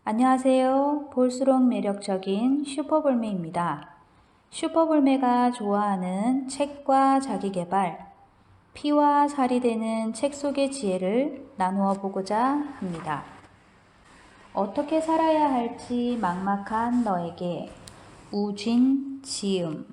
안녕하세요. 볼수록 매력적인 슈퍼볼메입니다. 슈퍼볼메가 좋아하는 책과 자기계발, 피와 살이 되는 책 속의 지혜를 나누어 보고자 합니다. 어떻게 살아야 할지 막막한 너에게 우진지음.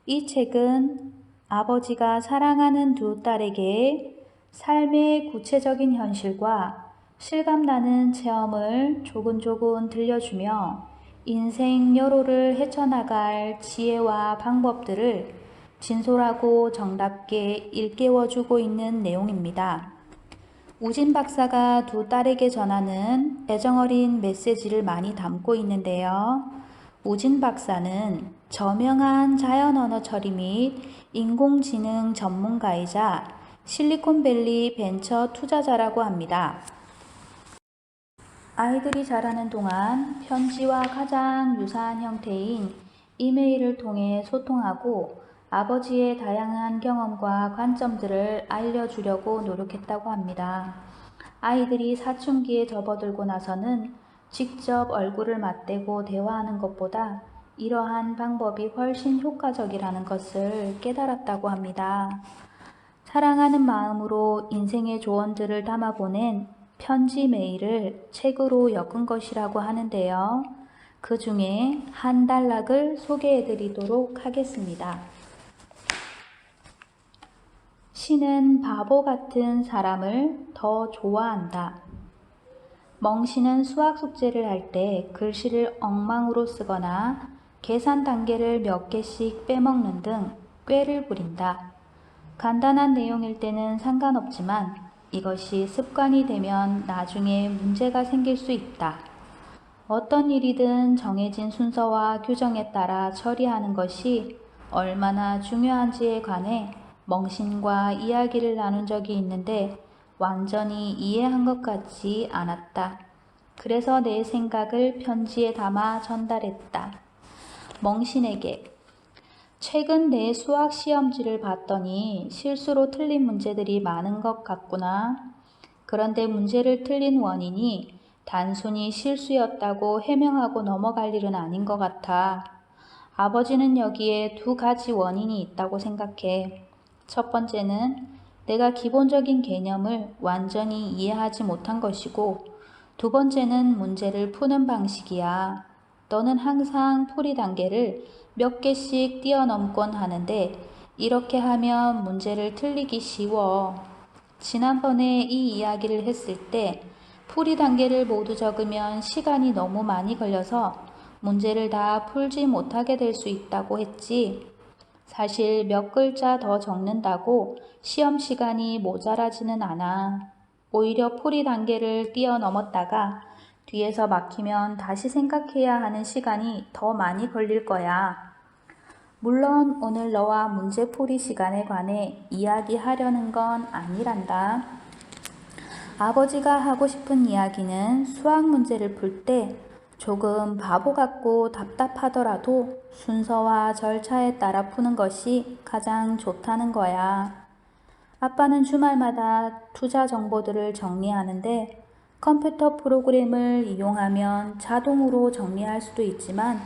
이 책은 아버지가 사랑하는 두 딸에게 삶의 구체적인 현실과 실감나는 체험을 조근조근 들려주며 인생 여로를 헤쳐나갈 지혜와 방법들을 진솔하고 정답게 일깨워주고 있는 내용입니다. 우진 박사가 두 딸에게 전하는 애정어린 메시지를 많이 담고 있는데요. 우진 박사는 저명한 자연언어 처리 및 인공지능 전문가이자 실리콘밸리 벤처 투자자라고 합니다. 아이들이 자라는 동안 편지와 가장 유사한 형태인 이메일을 통해 소통하고 아버지의 다양한 경험과 관점들을 알려주려고 노력했다고 합니다. 아이들이 사춘기에 접어들고 나서는 직접 얼굴을 맞대고 대화하는 것보다 이러한 방법이 훨씬 효과적이라는 것을 깨달았다고 합니다. 사랑하는 마음으로 인생의 조언들을 담아보낸 편지 메일을 책으로 엮은 것이라고 하는데요. 그 중에 한 단락을 소개해드리도록 하겠습니다. 신은 바보 같은 사람을 더 좋아한다. 멍신은 수학 숙제를 할 때 글씨를 엉망으로 쓰거나 계산 단계를 몇 개씩 빼먹는 등 꾀를 부린다. 간단한 내용일 때는 상관없지만 이것이 습관이 되면 나중에 문제가 생길 수 있다. 어떤 일이든 정해진 순서와 규정에 따라 처리하는 것이 얼마나 중요한지에 관해 멍신과 이야기를 나눈 적이 있는데 완전히 이해한 것 같지 않았다. 그래서 내 생각을 편지에 담아 전달했다. 멍신에게 최근 내 수학 시험지를 봤더니 실수로 틀린 문제들이 많은 것 같구나. 그런데 문제를 틀린 원인이 단순히 실수였다고 해명하고 넘어갈 일은 아닌 것 같아. 아버지는 여기에 두 가지 원인이 있다고 생각해. 첫 번째는 내가 기본적인 개념을 완전히 이해하지 못한 것이고, 두 번째는 문제를 푸는 방식이야. 너는 항상 풀이 단계를 몇 개씩 뛰어넘곤 하는데 이렇게 하면 문제를 틀리기 쉬워. 지난번에 이 이야기를 했을 때 풀이 단계를 모두 적으면 시간이 너무 많이 걸려서 문제를 다 풀지 못하게 될 수 있다고 했지. 사실 몇 글자 더 적는다고 시험 시간이 모자라지는 않아. 오히려 풀이 단계를 뛰어넘었다가 뒤에서 막히면 다시 생각해야 하는 시간이 더 많이 걸릴 거야. 물론 오늘 너와 문제풀이 시간에 관해 이야기하려는 건 아니란다. 아버지가 하고 싶은 이야기는 수학 문제를 풀 때 조금 바보 같고 답답하더라도 순서와 절차에 따라 푸는 것이 가장 좋다는 거야. 아빠는 주말마다 투자 정보들을 정리하는데 컴퓨터 프로그램을 이용하면 자동으로 정리할 수도 있지만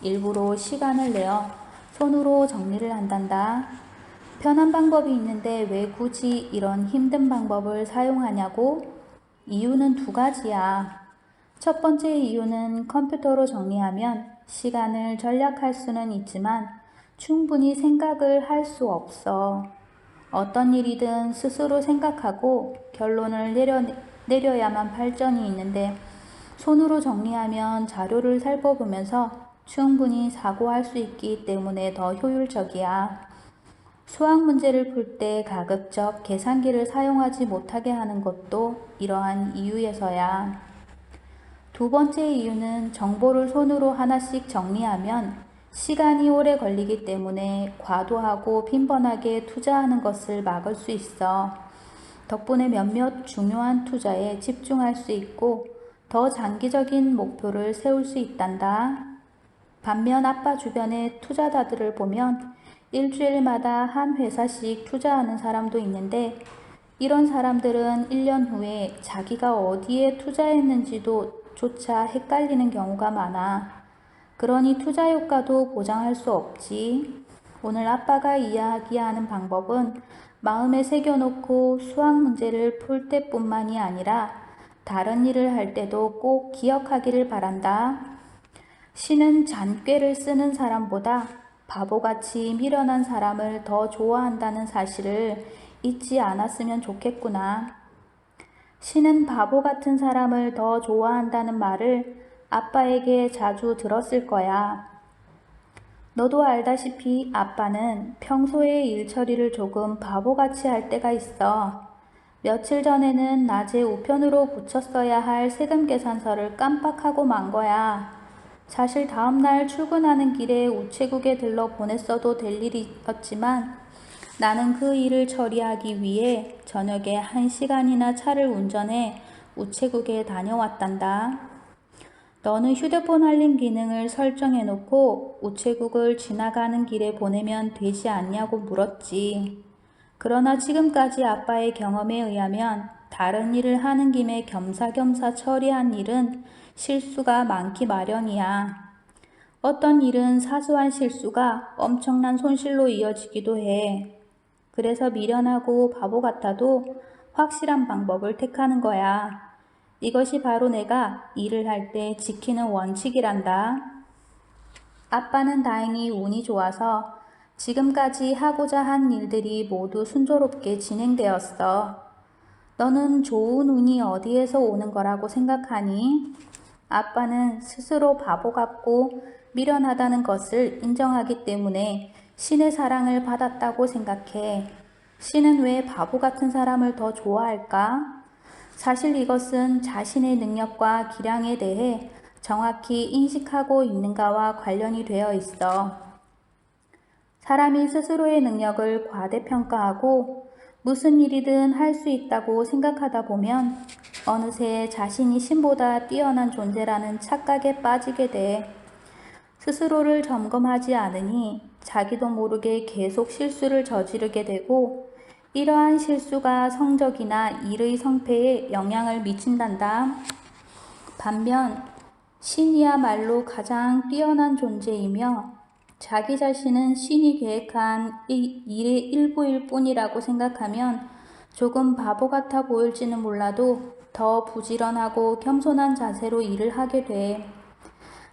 일부러 시간을 내어 손으로 정리를 한단다. 편한 방법이 있는데 왜 굳이 이런 힘든 방법을 사용하냐고? 이유는 두 가지야. 첫 번째 이유는 컴퓨터로 정리하면 시간을 절약할 수는 있지만 충분히 생각을 할 수 없어. 어떤 일이든 스스로 생각하고 결론을 내려야만 발전이 있는데 손으로 정리하면 자료를 살펴보면서 충분히 사고할 수 있기 때문에 더 효율적이야. 수학 문제를 풀 때 가급적 계산기를 사용하지 못하게 하는 것도 이러한 이유에서야. 두 번째 이유는 정보를 손으로 하나씩 정리하면 시간이 오래 걸리기 때문에 과도하고 빈번하게 투자하는 것을 막을 수 있어. 덕분에 몇몇 중요한 투자에 집중할 수 있고 더 장기적인 목표를 세울 수 있단다. 반면 아빠 주변의 투자자들을 보면 일주일마다 한 회사씩 투자하는 사람도 있는데 이런 사람들은 1년 후에 자기가 어디에 투자했는지도 조차 헷갈리는 경우가 많아. 그러니 투자 효과도 보장할 수 없지. 오늘 아빠가 이야기하는 방법은 마음에 새겨놓고 수학 문제를 풀 때뿐만이 아니라 다른 일을 할 때도 꼭 기억하기를 바란다. 신은 잔꾀를 쓰는 사람보다 바보같이 미련한 사람을 더 좋아한다는 사실을 잊지 않았으면 좋겠구나. 신은 바보 같은 사람을 더 좋아한다는 말을 아빠에게 자주 들었을 거야. 너도 알다시피 아빠는 평소에 일처리를 조금 바보같이 할 때가 있어. 며칠 전에는 낮에 우편으로 붙였어야 할 세금 계산서를 깜빡하고 만 거야. 사실 다음날 출근하는 길에 우체국에 들러 보냈어도 될 일이었지만 나는 그 일을 처리하기 위해 저녁에 1시간이나 차를 운전해 우체국에 다녀왔단다. 너는 휴대폰 알림 기능을 설정해놓고 우체국을 지나가는 길에 보내면 되지 않냐고 물었지. 그러나 지금까지 아빠의 경험에 의하면 다른 일을 하는 김에 겸사겸사 처리한 일은 실수가 많기 마련이야. 어떤 일은 사소한 실수가 엄청난 손실로 이어지기도 해. 그래서 미련하고 바보 같아도 확실한 방법을 택하는 거야. 이것이 바로 내가 일을 할 때 지키는 원칙이란다. 아빠는 다행히 운이 좋아서 지금까지 하고자 한 일들이 모두 순조롭게 진행되었어. 너는 좋은 운이 어디에서 오는 거라고 생각하니? 아빠는 스스로 바보 같고 미련하다는 것을 인정하기 때문에 신의 사랑을 받았다고 생각해. 신은 왜 바보 같은 사람을 더 좋아할까? 사실 이것은 자신의 능력과 기량에 대해 정확히 인식하고 있는가와 관련이 되어 있어. 사람이 스스로의 능력을 과대평가하고 무슨 일이든 할 수 있다고 생각하다 보면 어느새 자신이 신보다 뛰어난 존재라는 착각에 빠지게 돼. 스스로를 점검하지 않으니 자기도 모르게 계속 실수를 저지르게 되고 이러한 실수가 성적이나 일의 성패에 영향을 미친단다. 반면 신이야말로 가장 뛰어난 존재이며 자기 자신은 신이 계획한 일의 일부일 뿐이라고 생각하면 조금 바보 같아 보일지는 몰라도 더 부지런하고 겸손한 자세로 일을 하게 돼.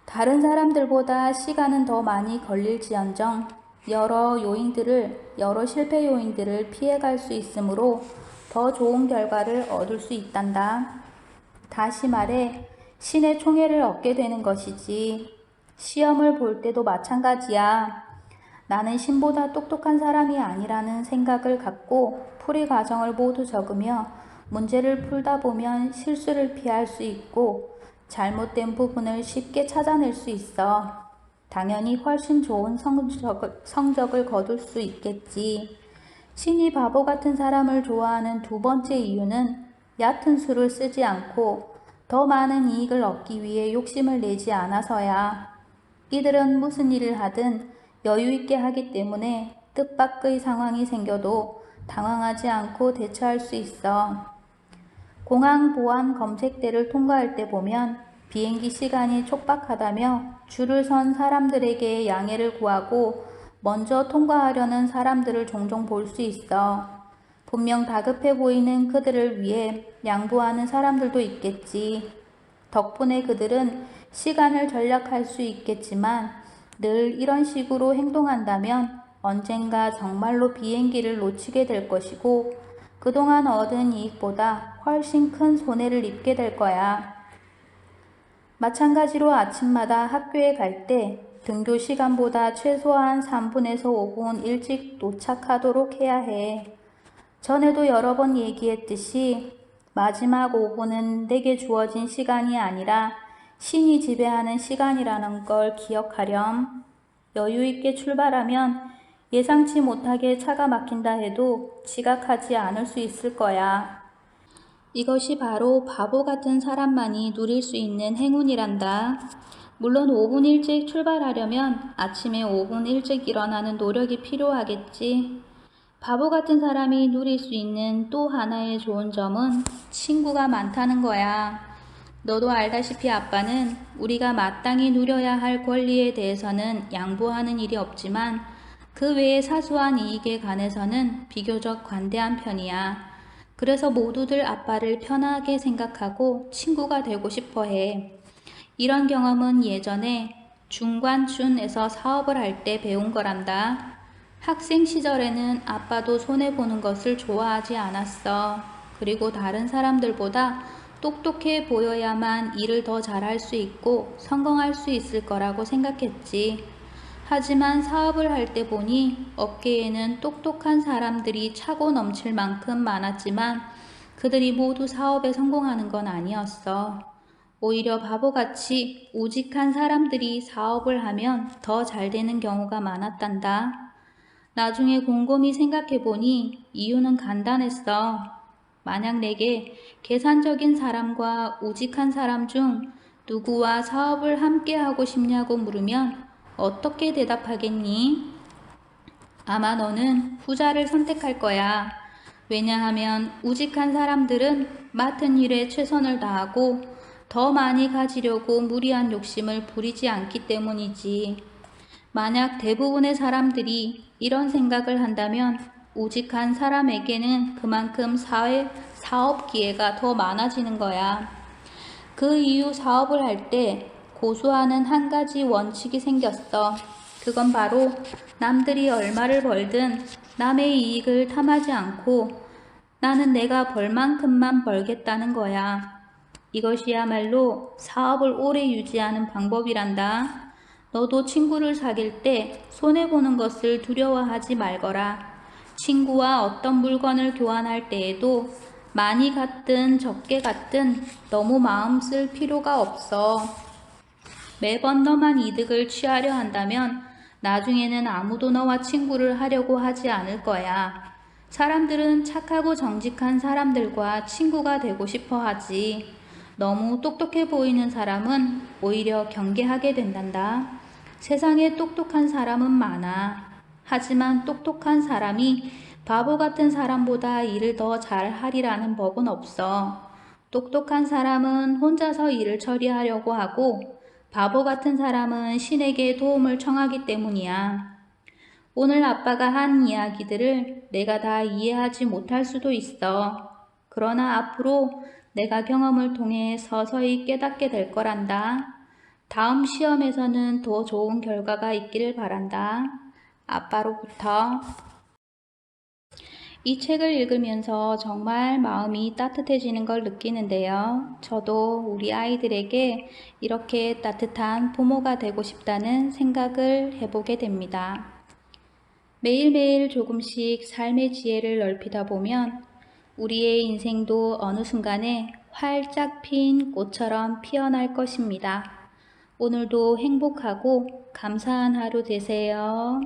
다른 사람들보다 시간은 더 많이 걸릴지언정 여러 실패 요인들을 피해갈 수 있으므로 더 좋은 결과를 얻을 수 있단다. 다시 말해 신의 총애를 얻게 되는 것이지. 시험을 볼 때도 마찬가지야. 나는 신보다 똑똑한 사람이 아니라는 생각을 갖고 풀이 과정을 모두 적으며 문제를 풀다 보면 실수를 피할 수 있고 잘못된 부분을 쉽게 찾아낼 수 있어. 당연히 훨씬 좋은 성적을 거둘 수 있겠지. 신이 바보 같은 사람을 좋아하는 두 번째 이유는 얕은 수를 쓰지 않고 더 많은 이익을 얻기 위해 욕심을 내지 않아서야. 이들은 무슨 일을 하든 여유 있게 하기 때문에 뜻밖의 상황이 생겨도 당황하지 않고 대처할 수 있어. 공항 보안 검색대를 통과할 때 보면 비행기 시간이 촉박하다며 줄을 선 사람들에게 양해를 구하고 먼저 통과하려는 사람들을 종종 볼 수 있어. 분명 다급해 보이는 그들을 위해 양보하는 사람들도 있겠지. 덕분에 그들은 시간을 절약할 수 있겠지만 늘 이런 식으로 행동한다면 언젠가 정말로 비행기를 놓치게 될 것이고 그동안 얻은 이익보다 훨씬 큰 손해를 입게 될 거야. 마찬가지로 아침마다 학교에 갈 때 등교 시간보다 최소한 3분에서 5분 일찍 도착하도록 해야 해. 전에도 여러 번 얘기했듯이 마지막 5분은 내게 주어진 시간이 아니라 신이 지배하는 시간이라는 걸 기억하렴. 여유 있게 출발하면 예상치 못하게 차가 막힌다 해도 지각하지 않을 수 있을 거야. 이것이 바로 바보 같은 사람만이 누릴 수 있는 행운이란다. 물론 5분 일찍 출발하려면 아침에 5분 일찍 일어나는 노력이 필요하겠지. 바보 같은 사람이 누릴 수 있는 또 하나의 좋은 점은 친구가 많다는 거야. 너도 알다시피 아빠는 우리가 마땅히 누려야 할 권리에 대해서는 양보하는 일이 없지만 그 외의 사소한 이익에 관해서는 비교적 관대한 편이야. 그래서 모두들 아빠를 편하게 생각하고 친구가 되고 싶어 해. 이런 경험은 예전에 중관춘에서 사업을 할 때 배운 거란다. 학생 시절에는 아빠도 손해보는 것을 좋아하지 않았어. 그리고 다른 사람들보다 똑똑해 보여야만 일을 더 잘할 수 있고 성공할 수 있을 거라고 생각했지. 하지만 사업을 할 때 보니 업계에는 똑똑한 사람들이 차고 넘칠 만큼 많았지만 그들이 모두 사업에 성공하는 건 아니었어. 오히려 바보같이 우직한 사람들이 사업을 하면 더 잘 되는 경우가 많았단다. 나중에 곰곰이 생각해보니 이유는 간단했어. 만약 내게 계산적인 사람과 우직한 사람 중 누구와 사업을 함께 하고 싶냐고 물으면 어떻게 대답하겠니? 아마 너는 후자를 선택할 거야. 왜냐하면 우직한 사람들은 맡은 일에 최선을 다하고 더 많이 가지려고 무리한 욕심을 부리지 않기 때문이지. 만약 대부분의 사람들이 이런 생각을 한다면 우직한 사람에게는 그만큼 사업 기회가 더 많아지는 거야. 그 이후 사업을 할 때 고수하는 한 가지 원칙이 생겼어. 그건 바로 남들이 얼마를 벌든 남의 이익을 탐하지 않고 나는 내가 벌 만큼만 벌겠다는 거야. 이것이야말로 사업을 오래 유지하는 방법이란다. 너도 친구를 사귈 때 손해보는 것을 두려워하지 말거라. 친구와 어떤 물건을 교환할 때에도 많이 갔든 적게 갔든 너무 마음 쓸 필요가 없어. 매번 너만 이득을 취하려 한다면 나중에는 아무도 너와 친구를 하려고 하지 않을 거야. 사람들은 착하고 정직한 사람들과 친구가 되고 싶어 하지. 너무 똑똑해 보이는 사람은 오히려 경계하게 된단다. 세상에 똑똑한 사람은 많아. 하지만 똑똑한 사람이 바보 같은 사람보다 일을 더 잘하리라는 법은 없어. 똑똑한 사람은 혼자서 일을 처리하려고 하고 바보 같은 사람은 신에게 도움을 청하기 때문이야. 오늘 아빠가 한 이야기들을 내가 다 이해하지 못할 수도 있어. 그러나 앞으로 내가 경험을 통해 서서히 깨닫게 될 거란다. 다음 시험에서는 더 좋은 결과가 있기를 바란다. 아빠로부터. 이 책을 읽으면서 정말 마음이 따뜻해지는 걸 느끼는데요. 저도 우리 아이들에게 이렇게 따뜻한 부모가 되고 싶다는 생각을 해보게 됩니다. 매일매일 조금씩 삶의 지혜를 넓히다 보면 우리의 인생도 어느 순간에 활짝 핀 꽃처럼 피어날 것입니다. 오늘도 행복하고 감사한 하루 되세요.